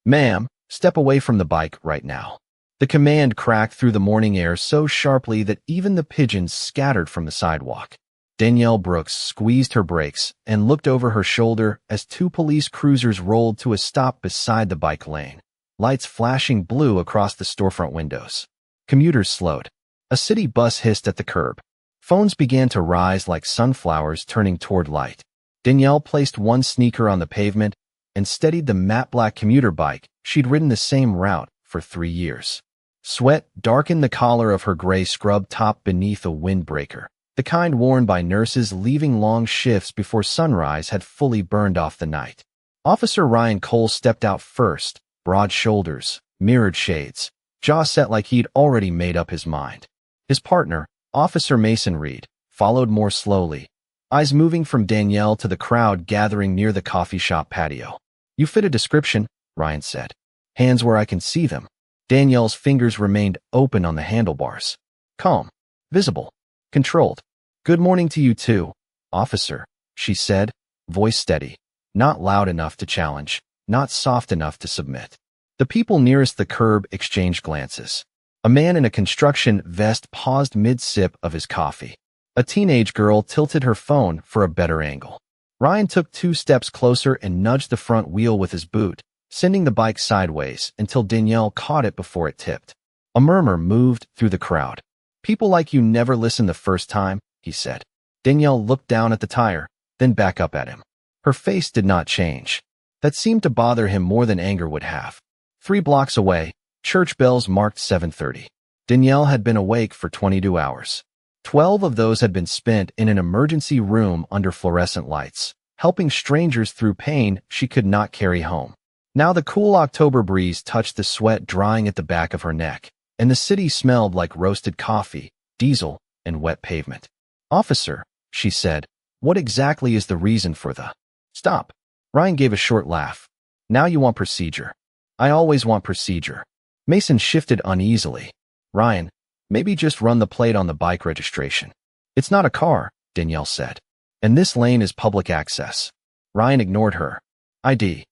Ma'am, step away from the bike right now. The command cracked through the morning air so sharply that even the pigeons scattered from the sidewalk. Danielle Brooks squeezed her brakes and looked over her shoulder as two police cruisers rolled to a stop beside the bike lane, lights flashing blue across the storefront windows. Commuters slowed. A city bus hissed at the curb. Phones began to rise like sunflowers turning toward light. Danielle placed one sneaker on the pavement and steadied the matte black commuter bike she'd ridden the same route for 3 years. Sweat darkened the collar of her gray scrub top beneath a windbreaker, the kind worn by nurses leaving long shifts before sunrise had fully burned off the night. Officer Ryan Cole stepped out first, broad shoulders, mirrored shades, jaw set like he'd already made up his mind. His partner, Officer Mason Reed, followed more slowly, eyes moving from Danielle to the crowd gathering near the coffee shop patio. "You fit a description," Ryan said. "Hands where I can see them." Danielle's fingers remained open on the handlebars. Calm, visible, controlled. "Good morning to you too, officer," she said, voice steady, not loud enough to challenge, not soft enough to submit. The people nearest the curb exchanged glances. A man in a construction vest paused mid-sip of his coffee. A teenage girl tilted her phone for a better angle. Ryan took 2 steps closer and nudged the front wheel with his boot, sending the bike sideways until Danielle caught it before it tipped. A murmur moved through the crowd. "People like you never listen the first time," he said. Danielle looked down at the tire, then back up at him. Her face did not change. That seemed to bother him more than anger would have. 3 blocks away, church bells marked 7:30. Danielle had been awake for 22 hours. 12 of those had been spent in an emergency room under fluorescent lights, helping strangers through pain she could not carry home. Now the cool October breeze touched the sweat drying at the back of her neck, and the city smelled like roasted coffee, diesel, and wet pavement. "Officer," she said, "what exactly is the reason for the stop?" Ryan gave a short laugh. "Now you want procedure." "I always want procedure." Mason shifted uneasily. "Ryan, maybe just run the plate on the bike registration." "It's not a car," Danielle said. "And this lane is public access." Ryan ignored her. "ID."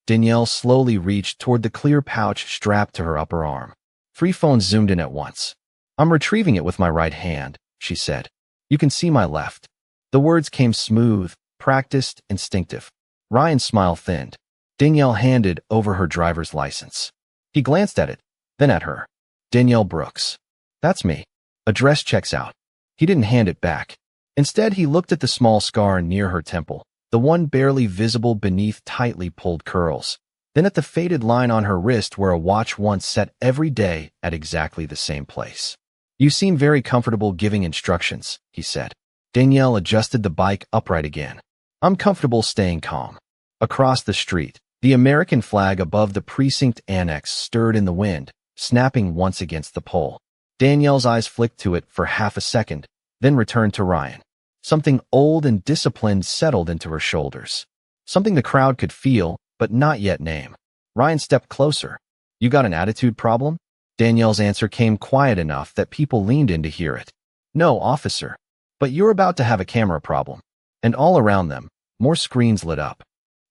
Danielle slowly reached toward the clear pouch strapped to her upper arm. 3 phones zoomed in at once. "I'm retrieving it with my right hand," she said. "You can see my left." The words came smooth, practiced, instinctive. Ryan's smile thinned. Danielle handed over her driver's license. He glanced at it, then at her. "Danielle Brooks." "That's me. Address checks out." He didn't hand it back. Instead, he looked at the small scar near her temple, the one barely visible beneath tightly pulled curls, then at the faded line on her wrist where a watch once set every day at exactly the same place. "You seem very comfortable giving instructions," he said. Danielle adjusted the bike upright again. "I'm comfortable staying calm." Across the street, the American flag above the precinct annex stirred in the wind, snapping once against the pole. Danielle's eyes flicked to it for half a second, then returned to Ryan. Something old and disciplined settled into her shoulders. Something the crowd could feel, but not yet name. Ryan stepped closer. "You got an attitude problem?" Danielle's answer came quiet enough that people leaned in to hear it. "No, officer. But you're about to have a camera problem." And all around them, more screens lit up.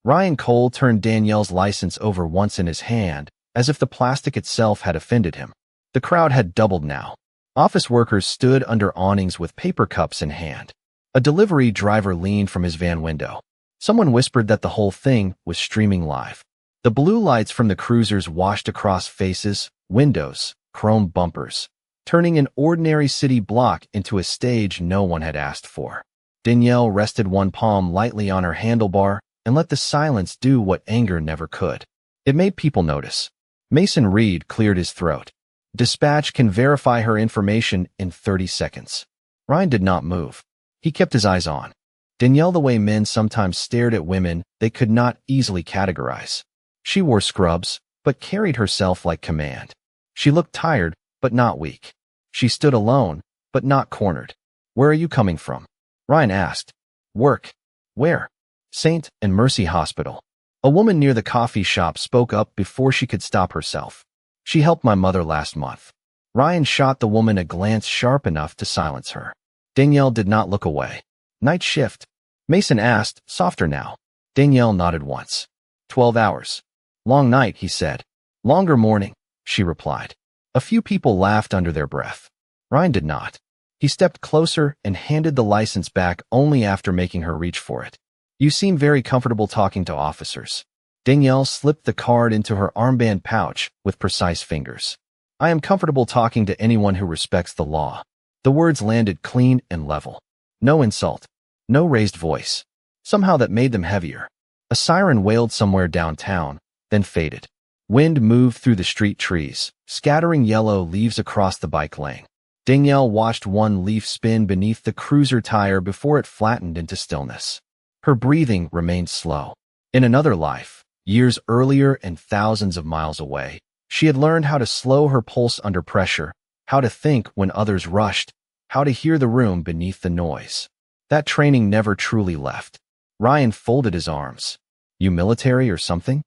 Ryan Cole turned Danielle's license over once in his hand, as if the plastic itself had offended him. The crowd had doubled now. Office workers stood under awnings with paper cups in hand. A delivery driver leaned from his van window. Someone whispered that the whole thing was streaming live. The blue lights from the cruisers washed across faces, windows, chrome bumpers, turning an ordinary city block into a stage no one had asked for. Danielle rested one palm lightly on her handlebar and let the silence do what anger never could. It made people notice. Mason Reed cleared his throat. "Dispatch can verify her information in 30 seconds. Ryan did not move. He kept his eyes on Danielle the way men sometimes stared at women they could not easily categorize. She wore scrubs, but carried herself like command. She looked tired, but not weak. She stood alone, but not cornered. "Where are you coming from?" Ryan asked. "Work." "Where?" "St. and Mercy Hospital." A woman near the coffee shop spoke up before she could stop herself. "She helped my mother last month." Ryan shot the woman a glance sharp enough to silence her. Danielle did not look away. "Night shift?" Mason asked, softer now. Danielle nodded once. 12 hours. Long night, he said. Longer morning, she replied. A few people laughed under their breath. Ryan did not. He stepped closer and handed the license back only after making her reach for it. You seem very comfortable talking to officers. Danielle slipped the card into her armband pouch with precise fingers. I am comfortable talking to anyone who respects the law. The words landed clean and level. No insult. No raised voice. Somehow that made them heavier. A siren wailed somewhere downtown, then faded. Wind moved through the street trees, scattering yellow leaves across the bike lane. Danielle watched one leaf spin beneath the cruiser tire before it flattened into stillness. Her breathing remained slow. In another life, years earlier and thousands of miles away, she had learned how to slow her pulse under pressure, how to think when others rushed, how to hear the room beneath the noise. That training never truly left. Ryan folded his arms. You military or something?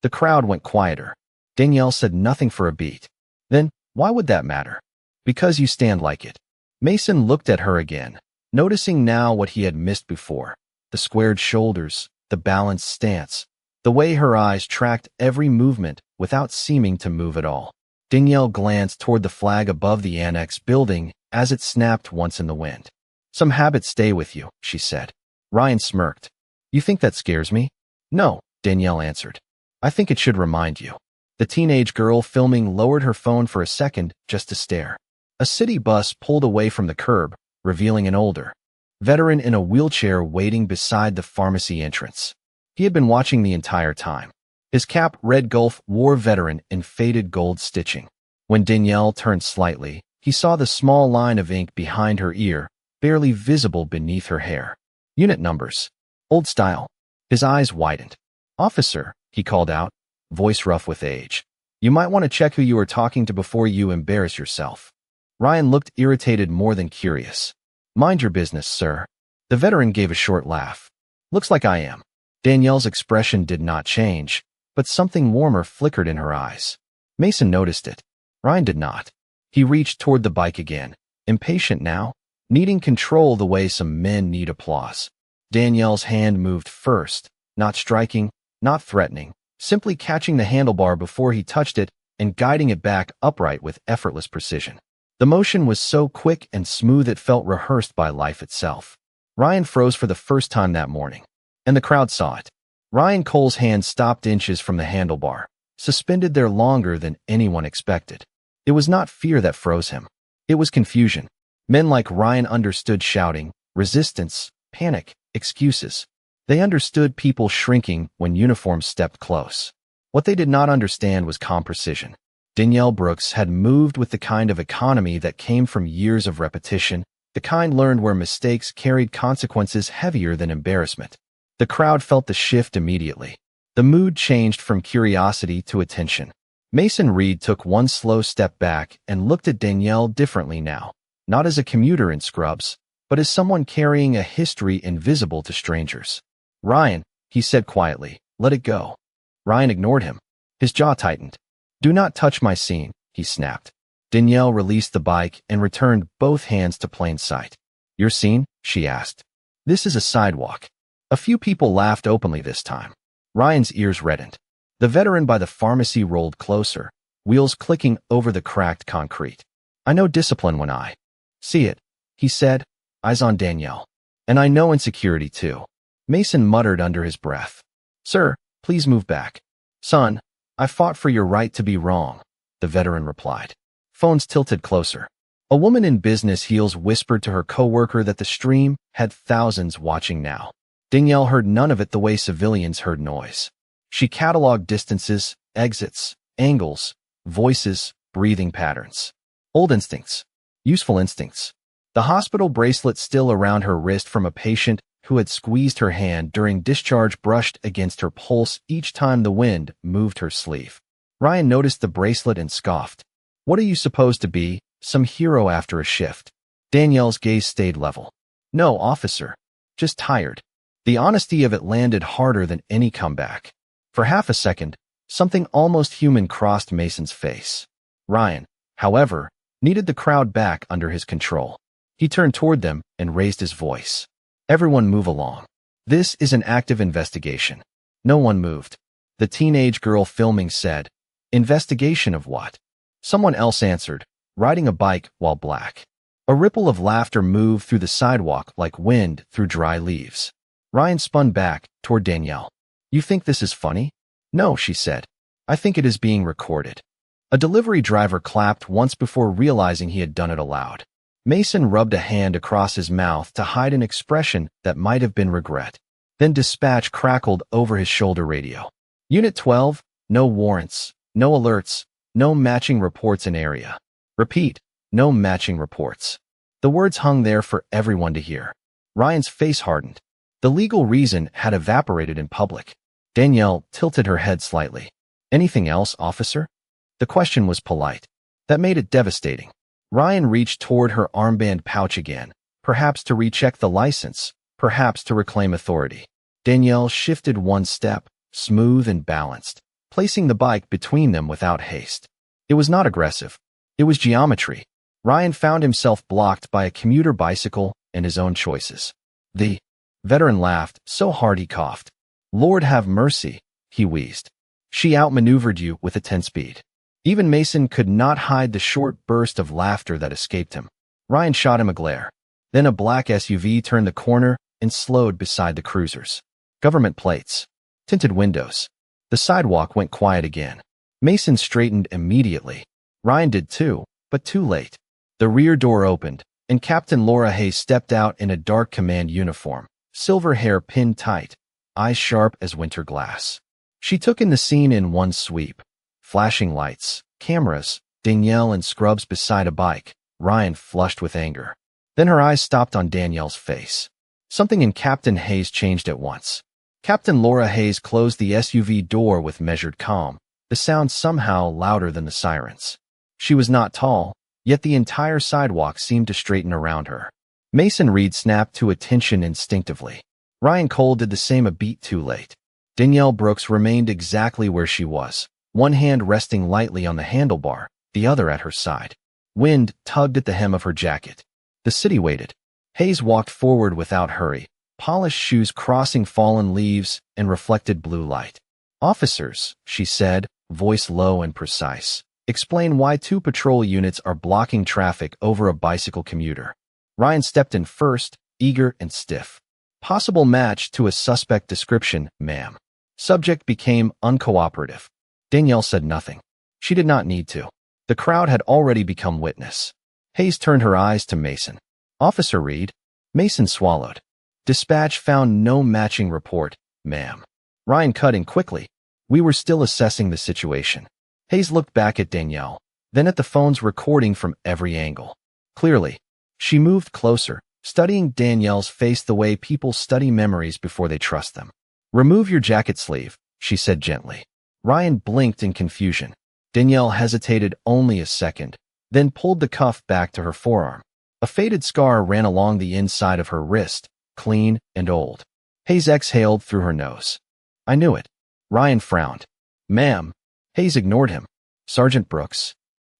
The crowd went quieter. Danielle said nothing for a beat. Then, why would that matter? Because you stand like it. Mason looked at her again, noticing now what he had missed before. The squared shoulders, the balanced stance, the way her eyes tracked every movement without seeming to move at all. Danielle glanced toward the flag above the annex building as it snapped once in the wind. Some habits stay with you, she said. Ryan smirked. You think that scares me? No, Danielle answered. I think it should remind you. The teenage girl filming lowered her phone for a second just to stare. A city bus pulled away from the curb, revealing an older veteran in a wheelchair waiting beside the pharmacy entrance. He had been watching the entire time. His cap read Gulf War Veteran in faded gold stitching. When Danielle turned slightly, he saw the small line of ink behind her ear, barely visible beneath her hair. Unit numbers. Old style. His eyes widened. Officer, he called out, voice rough with age. You might want to check who you are talking to before you embarrass yourself. Ryan looked irritated more than curious. Mind your business, sir. The veteran gave a short laugh. Looks like I am. Danielle's expression did not change, but something warmer flickered in her eyes. Mason noticed it. Ryan did not. He reached toward the bike again, impatient now, needing control the way some men need applause. Danielle's hand moved first, not striking, not threatening, simply catching the handlebar before he touched it and guiding it back upright with effortless precision. The motion was so quick and smooth it felt rehearsed by life itself. Ryan froze for the first time that morning, and the crowd saw it. Ryan Cole's hand stopped inches from the handlebar, suspended there longer than anyone expected. It was not fear that froze him. It was confusion. Men like Ryan understood shouting, resistance, panic, excuses. They understood people shrinking when uniforms stepped close. What they did not understand was calm precision. Danielle Brooks had moved with the kind of economy that came from years of repetition, the kind learned where mistakes carried consequences heavier than embarrassment. The crowd felt the shift immediately. The mood changed from curiosity to attention. Mason Reed took one slow step back and looked at Danielle differently now, not as a commuter in scrubs, but as someone carrying a history invisible to strangers. Ryan, he said quietly, let it go. Ryan ignored him. His jaw tightened. Do not touch my scene, he snapped. Danielle released the bike and returned both hands to plain sight. Your scene? She asked. This is a sidewalk. A few people laughed openly this time. Ryan's ears reddened. The veteran by the pharmacy rolled closer, wheels clicking over the cracked concrete. I know discipline when I see it, he said, eyes on Danielle. And I know insecurity too. Mason muttered under his breath. Sir, please move back. Son, I fought for your right to be wrong, the veteran replied. Phones tilted closer. A woman in business heels whispered to her coworker that the stream had thousands watching now. Danielle heard none of it the way civilians heard noise. She cataloged distances, exits, angles, voices, breathing patterns. Old instincts. Useful instincts. The hospital bracelet still around her wrist from a patient who had squeezed her hand during discharge brushed against her pulse each time the wind moved her sleeve. Ryan noticed the bracelet and scoffed. What are you supposed to be, some hero after a shift? Danielle's gaze stayed level. No, officer. Just tired. The honesty of it landed harder than any comeback. For half a second, something almost human crossed Mason's face. Ryan, however, needed the crowd back under his control. He turned toward them and raised his voice. Everyone move along. This is an active investigation. No one moved. The teenage girl filming said. Investigation of what? Someone else answered, riding a bike while black. A ripple of laughter moved through the sidewalk like wind through dry leaves. Ryan spun back toward Danielle. You think this is funny? No, she said. I think it is being recorded. A delivery driver clapped once before realizing he had done it aloud. Mason rubbed a hand across his mouth to hide an expression that might have been regret. Then dispatch crackled over his shoulder radio. Unit 12, no warrants, no alerts, no matching reports in area. Repeat, no matching reports. The words hung there for everyone to hear. Ryan's face hardened. The legal reason had evaporated in public. Danielle tilted her head slightly. Anything else, officer? The question was polite. That made it devastating. Ryan reached toward her armband pouch again, perhaps to recheck the license, perhaps to reclaim authority. Danielle shifted one step, smooth and balanced, placing the bike between them without haste. It was not aggressive. It was geometry. Ryan found himself blocked by a commuter bicycle and his own choices. The veteran laughed so hard he coughed. Lord have mercy, he wheezed. She outmaneuvered you with a 10-speed. Even Mason could not hide the short burst of laughter that escaped him. Ryan shot him a glare. Then a black SUV turned the corner and slowed beside the cruisers. Government plates. Tinted windows. The sidewalk went quiet again. Mason straightened immediately. Ryan did too, but too late. The rear door opened, and Captain Laura Hayes stepped out in a dark command uniform, silver hair pinned tight, eyes sharp as winter glass. She took in the scene in one sweep. Flashing lights, cameras, Danielle and Scrubs beside a bike. Ryan flushed with anger. Then her eyes stopped on Danielle's face. Something in Captain Hayes changed at once. Captain Laura Hayes closed the SUV door with measured calm, the sound somehow louder than the sirens. She was not tall, yet the entire sidewalk seemed to straighten around her. Mason Reed snapped to attention instinctively. Ryan Cole did the same a beat too late. Danielle Brooks remained exactly where she was, one hand resting lightly on the handlebar, the other at her side. Wind tugged at the hem of her jacket. The city waited. Hayes walked forward without hurry, polished shoes crossing fallen leaves and reflected blue light. Officers, she said, voice low and precise, explain why 2 patrol units are blocking traffic over a bicycle commuter. Ryan stepped in first, eager and stiff. Possible match to a suspect description, ma'am. Subject became uncooperative. Danielle said nothing. She did not need to. The crowd had already become witness. Hayes turned her eyes to Mason. Officer Reed. Mason swallowed. Dispatch found no matching report, ma'am. Ryan cut in quickly. We were still assessing the situation. Hayes looked back at Danielle, then at the phone's recording from every angle. Clearly, she moved closer, studying Danielle's face the way people study memories before they trust them. Remove your jacket sleeve, she said gently. Ryan blinked in confusion. Danielle hesitated only a second, then pulled the cuff back to her forearm. A faded scar ran along the inside of her wrist, clean and old. Hayes exhaled through her nose. I knew it. Ryan frowned. Ma'am. Hayes ignored him. Sergeant Brooks.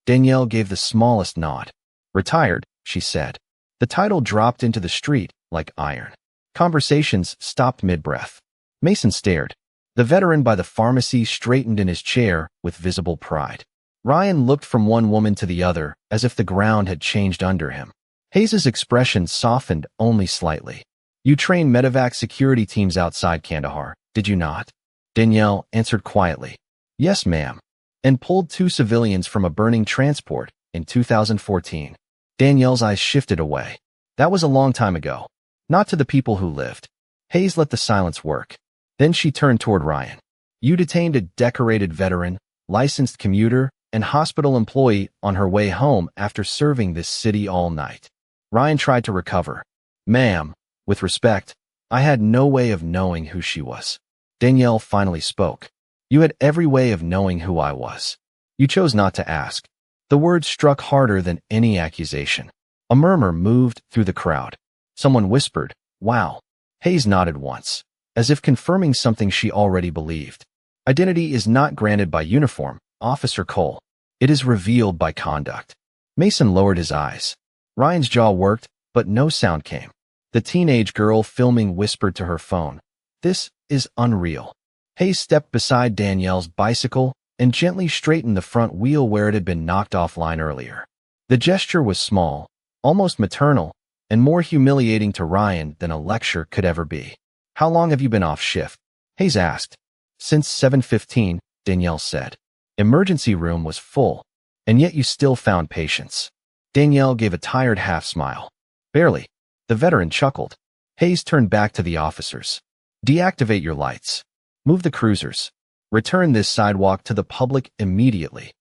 Danielle gave the smallest nod. Retired, she said. The title dropped into the street like iron. Conversations stopped mid-breath. Mason stared. The veteran by the pharmacy straightened in his chair with visible pride. Ryan looked from one woman to the other as if the ground had changed under him. Hayes's expression softened only slightly. You train medevac security teams outside Kandahar, did you not? Danielle answered quietly. Yes, ma'am. And pulled 2 civilians from a burning transport in 2014. Danielle's eyes shifted away. That was a long time ago. Not to the people who lived. Hayes let the silence work. Then she turned toward Ryan. You detained a decorated veteran, licensed commuter, and hospital employee on her way home after serving this city all night. Ryan tried to recover. Ma'am, with respect, I had no way of knowing who she was. Danielle finally spoke. You had every way of knowing who I was. You chose not to ask. The words struck harder than any accusation. A murmur moved through the crowd. Someone whispered, wow. Hayes nodded once, as if confirming something she already believed. Identity is not granted by uniform, Officer Cole. It is revealed by conduct. Mason lowered his eyes. Ryan's jaw worked, but no sound came. The teenage girl filming whispered to her phone. This is unreal. Hayes stepped beside Danielle's bicycle and gently straightened the front wheel where it had been knocked offline earlier. The gesture was small, almost maternal, and more humiliating to Ryan than a lecture could ever be. "How long have you been off shift?" Hayes asked. "Since 7:15, Danielle said. "Emergency room was full, and yet you still found patience." Danielle gave a tired half-smile. "Barely." The veteran chuckled. Hayes turned back to the officers. "Deactivate your lights. Move the cruisers. Return this sidewalk to the public immediately."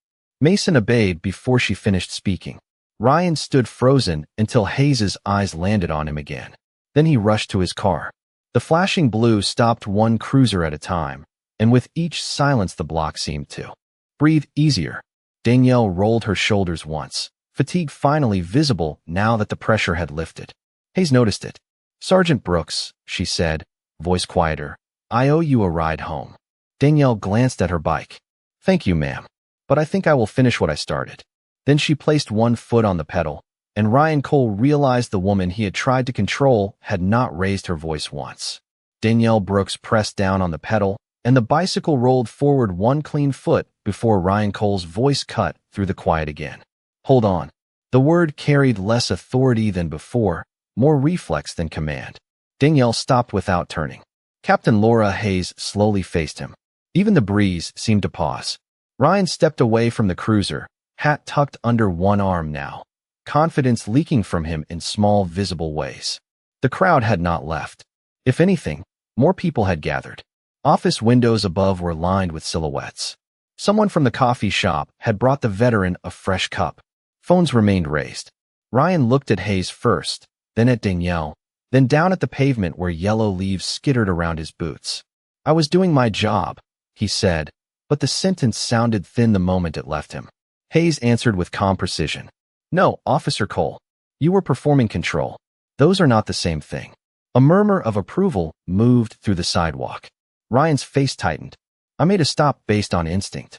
Mason obeyed before she finished speaking. Ryan stood frozen until Hayes's eyes landed on him again. Then he rushed to his car. The flashing blue stopped one cruiser at a time, and with each silence the block seemed to breathe easier. Danielle rolled her shoulders once, fatigue finally visible now that the pressure had lifted. Hayes noticed it. "Sergeant Brooks," she said, voice quieter, "I owe you a ride home." Danielle glanced at her bike. "Thank you, ma'am, but I think I will finish what I started." Then she placed one foot on the pedal, and Ryan Cole realized the woman he had tried to control had not raised her voice once. Danielle Brooks pressed down on the pedal, and the bicycle rolled forward one clean foot before Ryan Cole's voice cut through the quiet again. "Hold on." The word carried less authority than before, more reflex than command. Danielle stopped without turning. Captain Laura Hayes slowly faced him. Even the breeze seemed to pause. Ryan stepped away from the cruiser, hat tucked under one arm now, confidence leaking from him in small, visible ways. The crowd had not left. If anything, more people had gathered. Office windows above were lined with silhouettes. Someone from the coffee shop had brought the veteran a fresh cup. Phones remained raised. Ryan looked at Hayes first, then at Danielle, then down at the pavement where yellow leaves skittered around his boots. "I was doing my job," he said, but the sentence sounded thin the moment it left him. Hayes answered with calm precision. "No, Officer Cole. You were performing control. Those are not the same thing." A murmur of approval moved through the sidewalk. Ryan's face tightened. "I made a stop based on instinct."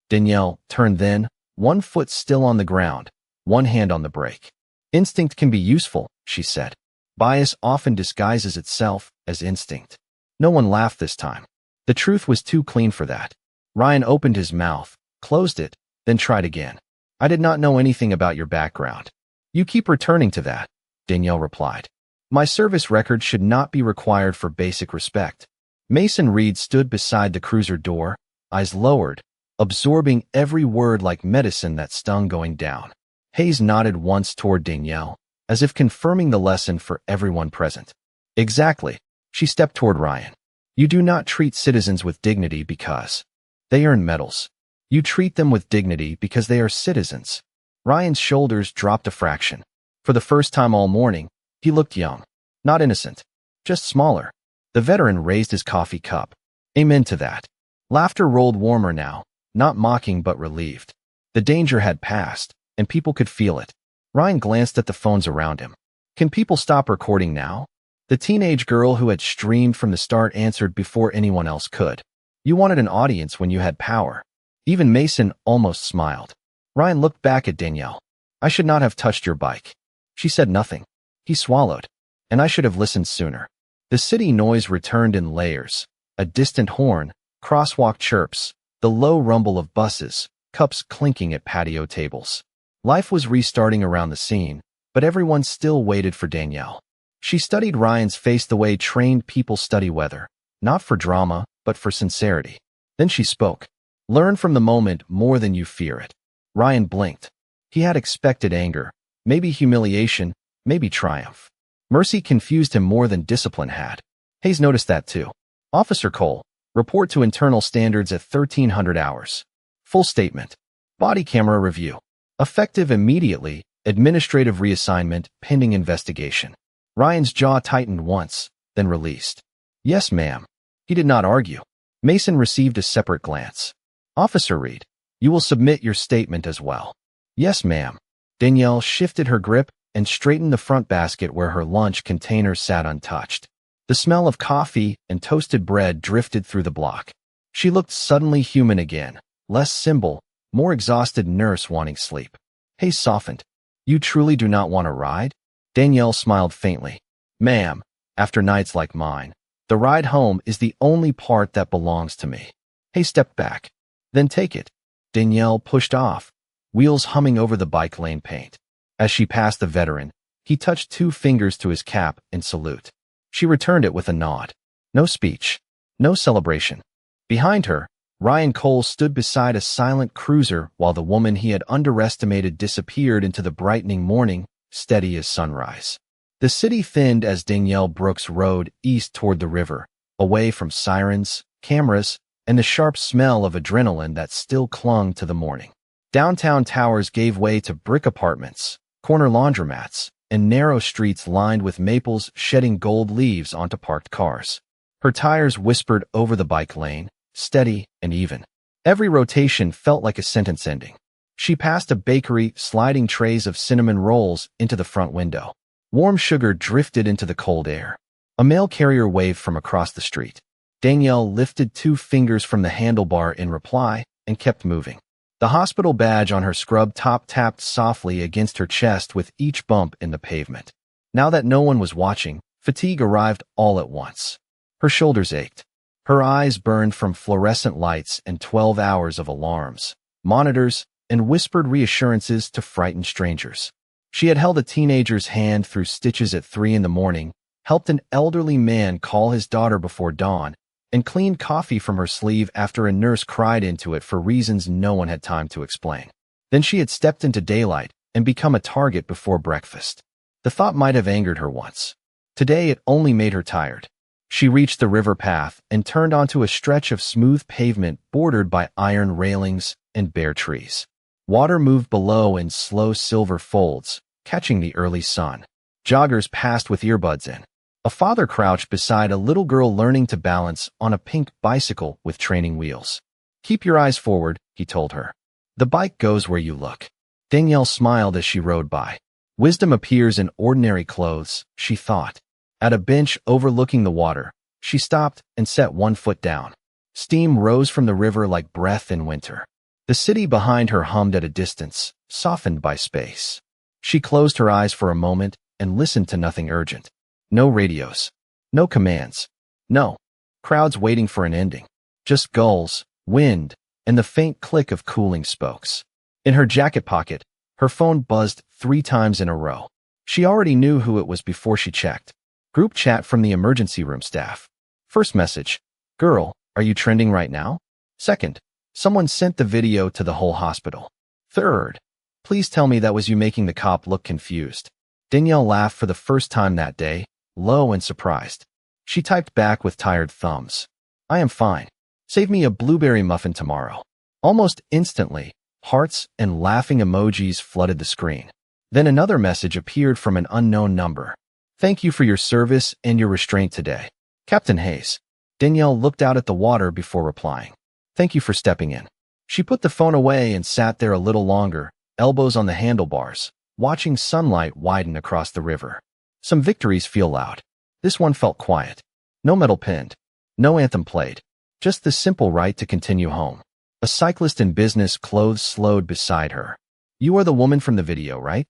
Danielle turned then, one foot still on the ground, one hand on the brake. "Instinct can be useful," she said. "Bias often disguises itself as instinct." No one laughed this time. The truth was too clean for that. Ryan opened his mouth, closed it, then tried again. "I did not know anything about your background." "You keep returning to that," Danielle replied. "My service record should not be required for basic respect." Mason Reed stood beside the cruiser door, eyes lowered, absorbing every word like medicine that stung going down. Hayes nodded once toward Danielle, as if confirming the lesson for everyone present. "Exactly." She stepped toward Ryan. "You do not treat citizens with dignity because they earn medals. You treat them with dignity because they are citizens." Ryan's shoulders dropped a fraction. For the first time all morning, he looked young. Not innocent, just smaller. The veteran raised his coffee cup. "Amen to that." Laughter rolled warmer now, not mocking but relieved. The danger had passed, and people could feel it. Ryan glanced at the phones around him. "Can people stop recording now?" The teenage girl who had streamed from the start answered before anyone else could. "You wanted an audience when you had power." Even Mason almost smiled. Ryan looked back at Danielle. "I should not have touched your bike." She said nothing. He swallowed. "And I should have listened sooner." The city noise returned in layers. A distant horn, crosswalk chirps, the low rumble of buses, cups clinking at patio tables. Life was restarting around the scene, but everyone still waited for Danielle. She studied Ryan's face the way trained people study weather, not for drama, but for sincerity. Then she spoke. "Learn from the moment more than you fear it." Ryan blinked. He had expected anger, maybe humiliation, maybe triumph. Mercy confused him more than discipline had. Hayes noticed that too. "Officer Cole, report to internal standards at 1300 hours. Full statement. Body camera review. Effective immediately, administrative reassignment pending investigation." Ryan's jaw tightened once, then released. "Yes, ma'am." He did not argue. Mason received a separate glance. "Officer Reed, you will submit your statement as well." "Yes, ma'am." Danielle shifted her grip and straightened the front basket where her lunch container sat untouched. The smell of coffee and toasted bread drifted through the block. She looked suddenly human again, less symbol, more exhausted nurse wanting sleep. Hayes softened. "You truly do not want a ride?" Danielle smiled faintly. "Ma'am, after nights like mine, The ride home is the only part that belongs to me. Hey, step back. Then take it. Danielle pushed off, wheels humming over the bike lane paint. As she passed the veteran, he touched 2 fingers to his cap in salute. She returned it with a nod. No speech. No celebration. Behind her, Ryan Cole stood beside a silent cruiser while the woman he had underestimated disappeared into the brightening morning, steady as sunrise. The city thinned as Danielle Brooks rode east toward the river, away from sirens, cameras, and the sharp smell of adrenaline that still clung to the morning. Downtown towers gave way to brick apartments, corner laundromats, and narrow streets lined with maples shedding gold leaves onto parked cars. Her tires whispered over the bike lane, steady and even. Every rotation felt like a sentence ending. She passed a bakery sliding trays of cinnamon rolls into the front window. Warm sugar drifted into the cold air. A mail carrier waved from across the street. Danielle lifted 2 fingers from the handlebar in reply and kept moving. The hospital badge on her scrub top tapped softly against her chest with each bump in the pavement. Now that no one was watching, fatigue arrived all at once. Her shoulders ached. Her eyes burned from fluorescent lights and 12 hours of alarms, monitors, and whispered reassurances to frightened strangers. She had held a teenager's hand through stitches at 3 in the morning, helped an elderly man call his daughter before dawn, and cleaned coffee from her sleeve after a nurse cried into it for reasons no one had time to explain. Then she had stepped into daylight and become a target before breakfast. The thought might have angered her once. Today it only made her tired. She reached the river path and turned onto a stretch of smooth pavement bordered by iron railings and bare trees. Water moved below in slow silver folds, catching the early sun. Joggers passed with earbuds in. A father crouched beside a little girl learning to balance on a pink bicycle with training wheels. Keep your eyes forward, he told her. The bike goes where you look. Danielle smiled as she rode by. Wisdom appears in ordinary clothes, she thought. At a bench overlooking the water, she stopped and set 1 foot down. Steam rose from the river like breath in winter. The city behind her hummed at a distance, softened by space. She closed her eyes for a moment and listened to nothing urgent. No radios. No commands. No crowds waiting for an ending. Just gulls, wind, and the faint click of cooling spokes. In her jacket pocket, her phone buzzed 3 times in a row. She already knew who it was before she checked. Group chat from the emergency room staff. First message, girl, are you trending right now? Second, someone sent the video to the whole hospital. Third, please tell me that was you making the cop look confused. Danielle laughed for the first time that day, low and surprised. She typed back with tired thumbs. I am fine. Save me a blueberry muffin tomorrow. Almost instantly, hearts and laughing emojis flooded the screen. Then another message appeared from an unknown number. Thank you for your service and your restraint today. Captain Hayes. Danielle looked out at the water before replying. Thank you for stepping in. She put the phone away and sat there a little longer, elbows on the handlebars, watching sunlight widen across the river. Some victories feel loud. This one felt quiet. No medal pinned. No anthem played. Just the simple right to continue home. A cyclist in business clothes slowed beside her. You are the woman from the video, right?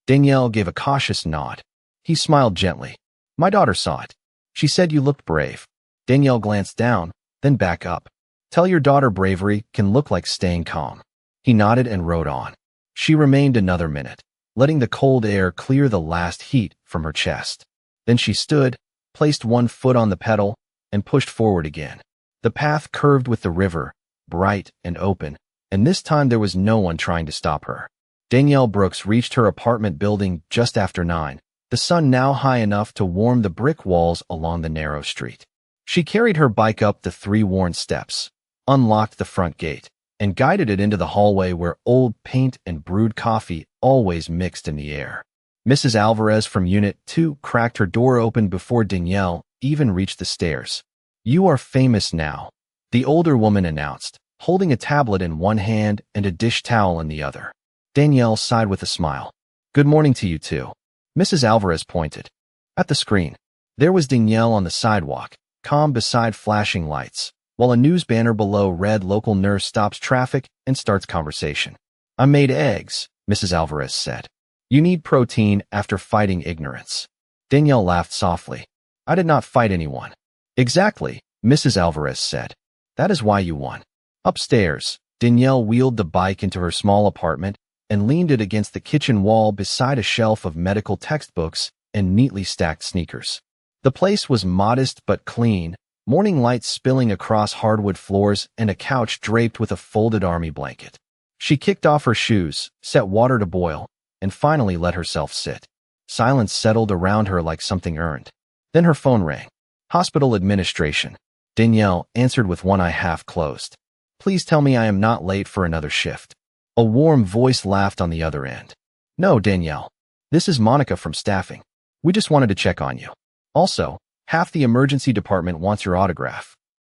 Danielle gave a cautious nod. He smiled gently. My daughter saw it. She said you looked brave. Danielle glanced down, then back up. Tell your daughter bravery can look like staying calm. He nodded and rode on. She remained another minute, letting the cold air clear the last heat from her chest. Then she stood, placed 1 foot on the pedal, and pushed forward again. The path curved with the river, bright and open, and this time there was no one trying to stop her. Danielle Brooks reached her apartment building just after 9, the sun now high enough to warm the brick walls along the narrow street. She carried her bike up the 3 worn steps, unlocked the front gate, and guided it into the hallway where old paint and brewed coffee always mixed in the air. Mrs. Alvarez from Unit 2 cracked her door open before Danielle even reached the stairs. You are famous now, the older woman announced, holding a tablet in one hand and a dish towel in the other. Danielle sighed with a smile. Good morning to you too. Mrs. Alvarez pointed. At the screen, there was Danielle on the sidewalk, calm beside flashing lights, while a news banner below read local nurse stops traffic and starts conversation. I made eggs, Mrs. Alvarez said. You need protein after fighting ignorance. Danielle laughed softly. I did not fight anyone. Exactly, Mrs. Alvarez said. That is why you won. Upstairs, Danielle wheeled the bike into her small apartment and leaned it against the kitchen wall beside a shelf of medical textbooks and neatly stacked sneakers. The place was modest but clean, morning light spilling across hardwood floors and a couch draped with a folded army blanket. She kicked off her shoes, set water to boil, and finally let herself sit. Silence settled around her like something earned. Then her phone rang. Hospital administration. Danielle answered with one eye half closed. Please tell me I am not late for another shift. A warm voice laughed on the other end. No, Danielle. This is Monica from staffing. We just wanted to check on you. Also, half the emergency department wants your autograph.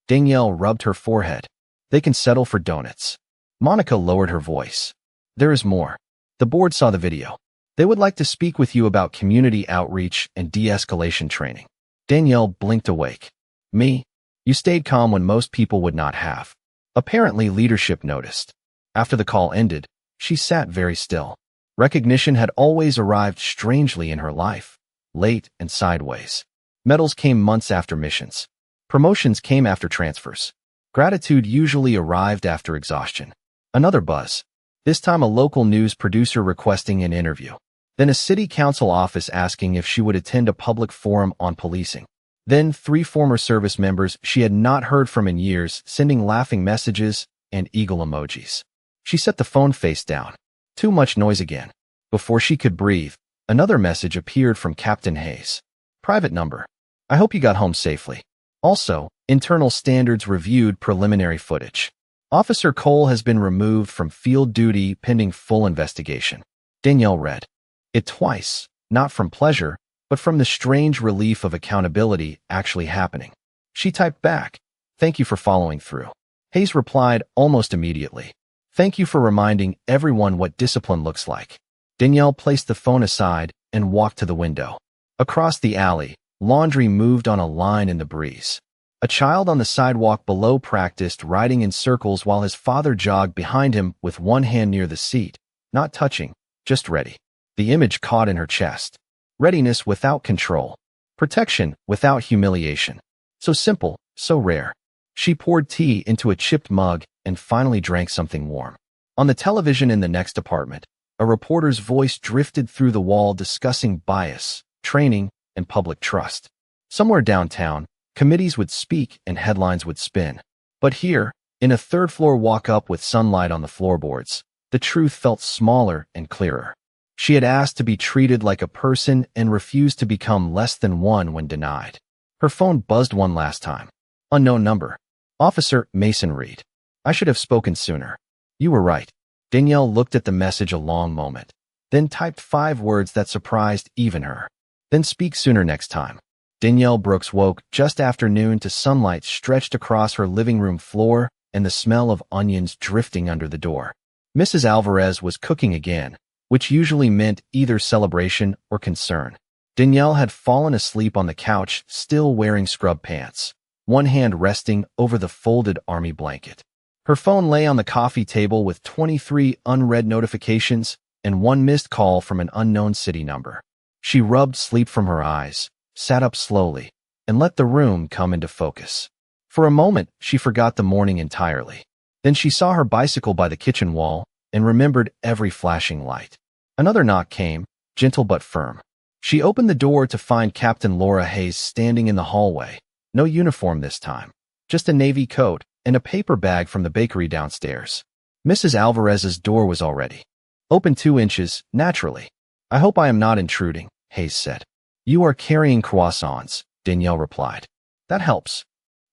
Danielle rubbed her forehead. They can settle for donuts. Monica lowered her voice. There is more. The board saw the video. They would like to speak with you about community outreach and de-escalation training. Danielle blinked awake. Me? You stayed calm when most people would not have. Apparently, leadership noticed. After the call ended, she sat very still. Recognition had always arrived strangely in her life, late and sideways. Medals came months after missions. Promotions came after transfers. Gratitude usually arrived after exhaustion. Another buzz. This time a local news producer requesting an interview. Then a city council office asking if she would attend a public forum on policing. Then 3 former service members she had not heard from in years sending laughing messages and eagle emojis. She set the phone face down. Too much noise again. Before she could breathe, another message appeared from Captain Hayes. Private number. I hope you got home safely. Also, internal standards reviewed preliminary footage. Officer Cole has been removed from field duty pending full investigation. Danielle read it twice, not from pleasure, but from the strange relief of accountability actually happening. She typed back, "Thank you for following through." Hayes replied almost immediately, "Thank you for reminding everyone what discipline looks like." Danielle placed the phone aside and walked to the window. Across the alley, laundry moved on a line in the breeze. A child on the sidewalk below practiced riding in circles while his father jogged behind him with one hand near the seat, not touching, just ready. The image caught in her chest. Readiness without control. Protection without humiliation. So simple, so rare. She poured tea into a chipped mug and finally drank something warm. On the television in the next apartment, a reporter's voice drifted through the wall discussing bias, training, and public trust. Somewhere downtown, committees would speak and headlines would spin. But here, in a third-floor walk-up with sunlight on the floorboards, the truth felt smaller and clearer. She had asked to be treated like a person and refused to become less than one when denied. Her phone buzzed one last time. Unknown number. Officer Mason Reed. I should have spoken sooner. You were right. Danielle looked at the message a long moment, then typed 5 words that surprised even her. Then speak sooner next time. Danielle Brooks woke just after noon to sunlight stretched across her living room floor and the smell of onions drifting under the door. Mrs. Alvarez was cooking again, which usually meant either celebration or concern. Danielle had fallen asleep on the couch, still wearing scrub pants, one hand resting over the folded army blanket. Her phone lay on the coffee table with 23 unread notifications and 1 missed call from an unknown city number. She rubbed sleep from her eyes, sat up slowly, and let the room come into focus. For a moment, she forgot the morning entirely. Then she saw her bicycle by the kitchen wall and remembered every flashing light. Another knock came, gentle but firm. She opened the door to find Captain Laura Hayes standing in the hallway. No uniform this time, just a navy coat and a paper bag from the bakery downstairs. Mrs. Alvarez's door was already open 2 inches, naturally. I hope I am not intruding, Hayes said. You are carrying croissants, Danielle replied. That helps.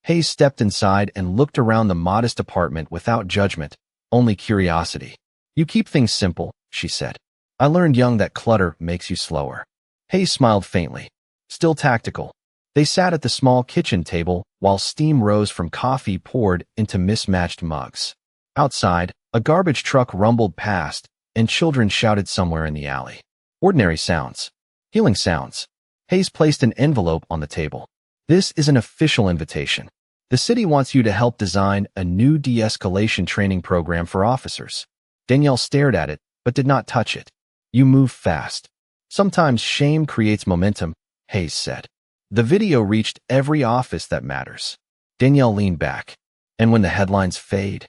Hayes stepped inside and looked around the modest apartment without judgment, only curiosity. You keep things simple, she said. I learned young that clutter makes you slower. Hayes smiled faintly. Still tactical. They sat at the small kitchen table while steam rose from coffee poured into mismatched mugs. Outside, a garbage truck rumbled past, and children shouted somewhere in the alley. Ordinary sounds. Healing sounds. Hayes placed an envelope on the table. This is an official invitation. The city wants you to help design a new de-escalation training program for officers. Danielle stared at it, but did not touch it. You move fast. Sometimes shame creates momentum, Hayes said. The video reached every office that matters. Danielle leaned back. And when the headlines fade?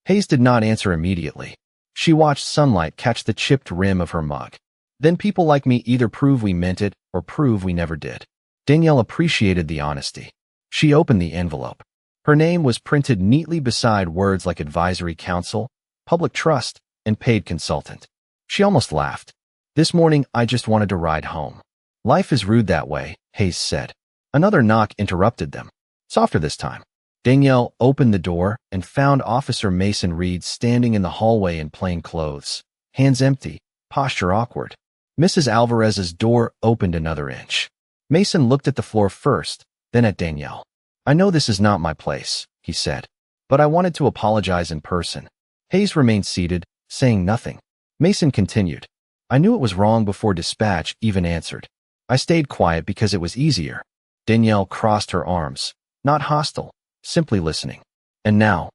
Hayes did not answer immediately. She watched sunlight catch the chipped rim of her mug. Then people like me either prove we meant it or prove we never did. Danielle appreciated the honesty. She opened the envelope. Her name was printed neatly beside words like advisory council, public trust, and paid consultant. She almost laughed. This morning, I just wanted to ride home. Life is rude that way, Hayes said. Another knock interrupted them. Softer this time. Danielle opened the door and found Officer Mason Reed standing in the hallway in plain clothes, hands empty, posture awkward. Mrs. Alvarez's door opened another inch. Mason looked at the floor first, then at Danielle. I know this is not my place, he said, but I wanted to apologize in person. Hayes remained seated, saying nothing. Mason continued. I knew it was wrong before dispatch even answered. I stayed quiet because it was easier. Danielle crossed her arms, not hostile, simply listening. And now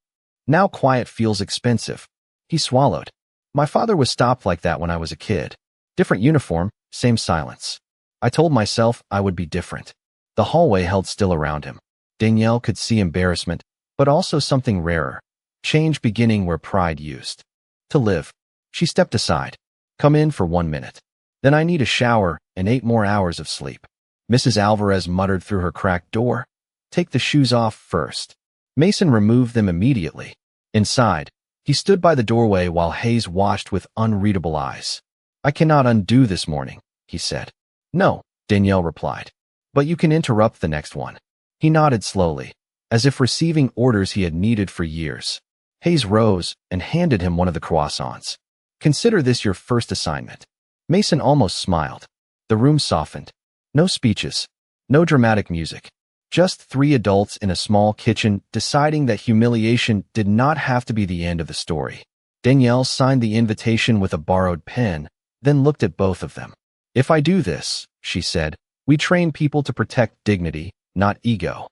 quiet feels expensive. He swallowed. My father was stopped like that when I was a kid. Different uniform, same silence. I told myself I would be different. The hallway held still around him. Danielle could see embarrassment, but also something rarer. Change beginning where pride used to live. She stepped aside. Come in for 1 minute. Then I need a shower and 8 more hours of sleep. Mrs. Alvarez muttered through her cracked door. Take the shoes off first. Mason removed them immediately. Inside, he stood by the doorway while Hayes watched with unreadable eyes. I cannot undo this morning, he said. No, Danielle replied. But you can interrupt the next one. He nodded slowly, as if receiving orders he had needed for years. Hayes rose and handed him one of the croissants. Consider this your first assignment. Mason almost smiled. The room softened. No speeches. No dramatic music. Just 3 adults in a small kitchen deciding that humiliation did not have to be the end of the story. Danielle signed the invitation with a borrowed pen, then looked at both of them. If I do this, she said, we train people to protect dignity, not ego.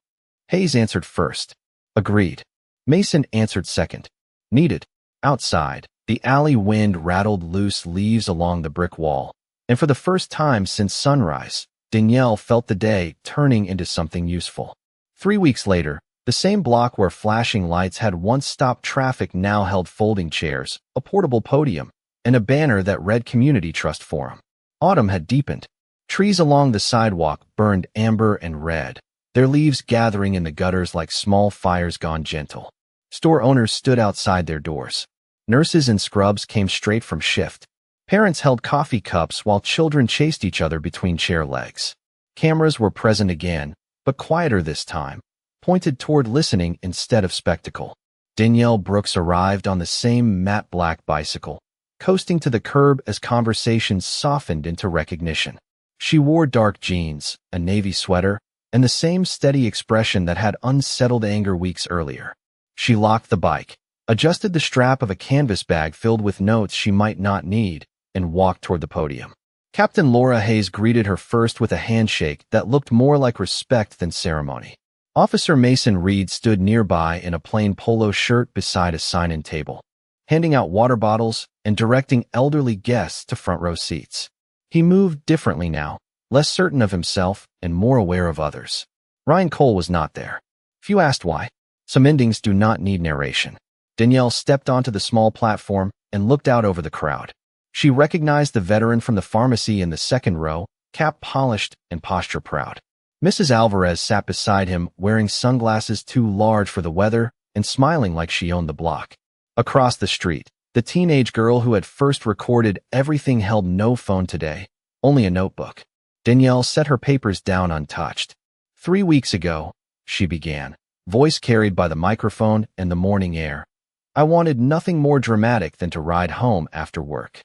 Hayes answered first. Agreed. Mason answered second. Needed. Outside, the alley wind rattled loose leaves along the brick wall, and for the first time since sunrise, Danielle felt the day turning into something useful. 3 weeks later, the same block where flashing lights had once stopped traffic now held folding chairs, a portable podium, and a banner that read Community Trust Forum. Autumn had deepened. Trees along the sidewalk burned amber and red, their leaves gathering in the gutters like small fires gone gentle. Store owners stood outside their doors. Nurses in scrubs came straight from shift. Parents held coffee cups while children chased each other between chair legs. Cameras were present again, but quieter this time, pointed toward listening instead of spectacle. Danielle Brooks arrived on the same matte black bicycle, coasting to the curb as conversations softened into recognition. She wore dark jeans, a navy sweater, and the same steady expression that had unsettled anger weeks earlier. She locked the bike, adjusted the strap of a canvas bag filled with notes she might not need, and walked toward the podium. Captain Laura Hayes greeted her first with a handshake that looked more like respect than ceremony. Officer Mason Reed stood nearby in a plain polo shirt beside a sign-in table, handing out water bottles and directing elderly guests to front-row seats. He moved differently now, less certain of himself and more aware of others. Ryan Cole was not there. Few asked why. Some endings do not need narration. Danielle stepped onto the small platform and looked out over the crowd. She recognized the veteran from the pharmacy in the second row, cap polished and posture proud. Mrs. Alvarez sat beside him, wearing sunglasses too large for the weather and smiling like she owned the block. Across the street, the teenage girl who had first recorded everything held no phone today, only a notebook. Danielle set her papers down untouched. 3 weeks ago, she began, voice carried by the microphone and the morning air. I wanted nothing more dramatic than to ride home after work.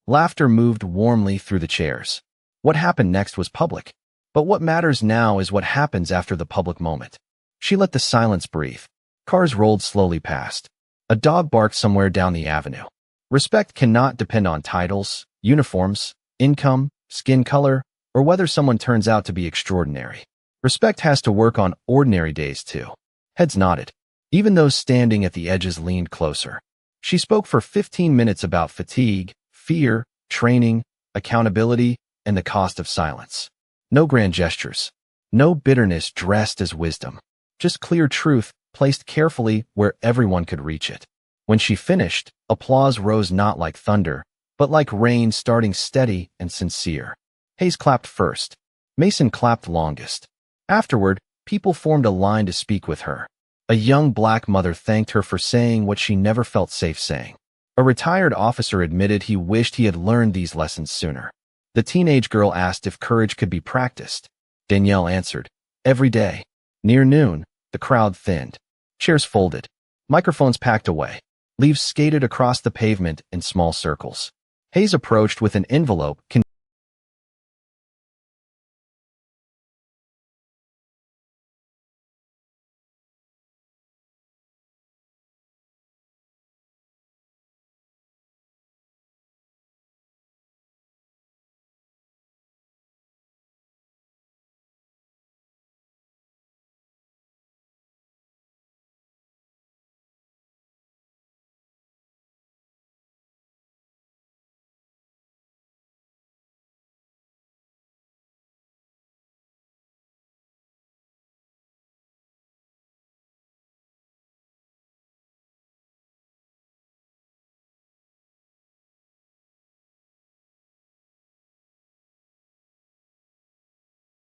Laughter moved warmly through the chairs. What happened next was public. But what matters now is what happens after the public moment. She let the silence breathe. Cars rolled slowly past. A dog barked somewhere down the avenue. Respect cannot depend on titles, uniforms, income, skin color, or whether someone turns out to be extraordinary. Respect has to work on ordinary days too. Heads nodded. Even those standing at the edges leaned closer. She spoke for 15 minutes about fatigue, fear, training, accountability, and the cost of silence. No grand gestures. No bitterness dressed as wisdom. Just clear truth placed carefully where everyone could reach it. When she finished, applause rose not like thunder, but like rain starting steady and sincere. Hayes clapped first. Mason clapped longest. Afterward, people formed a line to speak with her. A young black mother thanked her for saying what she never felt safe saying. A retired officer admitted he wished he had learned these lessons sooner. The teenage girl asked if courage could be practiced. Danielle answered, every day. Near noon, the crowd thinned. Chairs folded. Microphones packed away. Leaves skated across the pavement in small circles. Hayes approached with an envelope